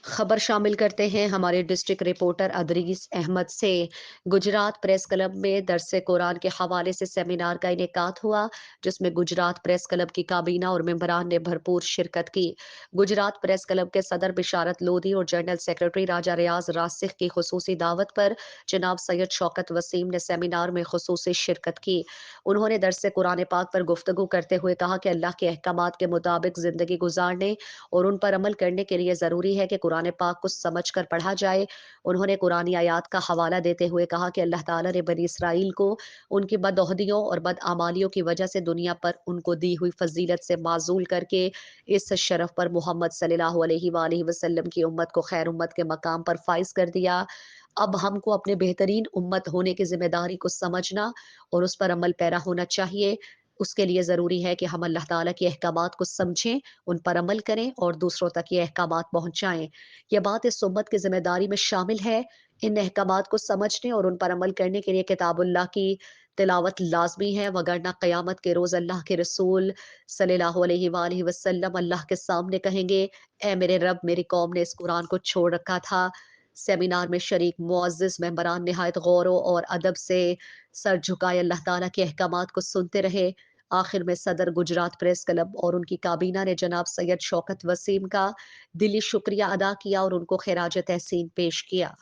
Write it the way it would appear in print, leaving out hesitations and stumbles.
खबर शामिल करते हैं हमारे डिस्ट्रिक्ट रिपोर्टर अदरीस अहमद से। गुजरात प्रेस क्लब में दरसे कुरान के हवाले से सेमिनार का इनेकाद हुआ, जिसमें गुजरात प्रेस क्लब की काबीना और मेंबरान ने भरपूर शिरकत की। गुजरात प्रेस क्लब के सदर बिशारत लोधी और जनरल सेक्रेटरी राजा रियाज रासिक की खुसूसी दावत पर जनाब सैयद शौकत वसीम ने सेमिनार में खुसूसी शिरकत की। उन्होंने दरसे कुरान पाक पर गुफ्तगू करते हुए कहा कि अल्लाह के अहकामात के मुताबिक जिंदगी गुजारने और उन पर अमल करने के लिए ज़रूरी है कि कुरान पाक को समझकर पढ़ा जाए। उन्होंने कुरानी आयात का हवाला देते हुए कहा कि अल्लाह ताला ने बनी इसराइल को उनकी बदअहदियों और बदआमालियों की वजह से दुनिया पर उनको दी हुई फजीलत से माजूल करके इस शरफ पर मोहम्मद सल्लल्लाहु अलैहि वसल्लम की उम्मत को खैर उम्मत के मकाम पर फाइज कर दिया। अब हमको अपने बेहतरीन उम्मत होने की जिम्मेदारी को समझना और उस पर अमल पैरा होना चाहिए। उसके लिए ज़रूरी है कि हम अल्लाह ताला के अहकामात को समझें, उन पर अमल करें और दूसरों तक ये अहकामात पहुँचाएँ। ये बात इस उम्मत की ज़िम्मेदारी में शामिल है। इन अहकामात को समझने और उन पर अमल करने के लिए किताबुल्लाह की तिलावत लाज़मी है, वगरना क़यामत के रोज़ अल्लाह के रसूल सल्लल्लाहु अलैहि वसल्लम अल्लाह के सामने कहेंगे, ऐ मेरे रब, मेरी कौम ने इस कुरान को छोड़ रखा था। सेमिनार में शरीक मुअज़्ज़िज़ मेंबरान निहायत गौर और अदब से सर झुकाए अल्लाह ताला के अहकामात को सुनते रहे। आखिर में सदर गुजरात प्रेस क्लब और उनकी काबीना ने जनाब सैयद शौकत वसीम का दिली शुक्रिया अदा किया और उनको खिराज तहसीन पेश किया।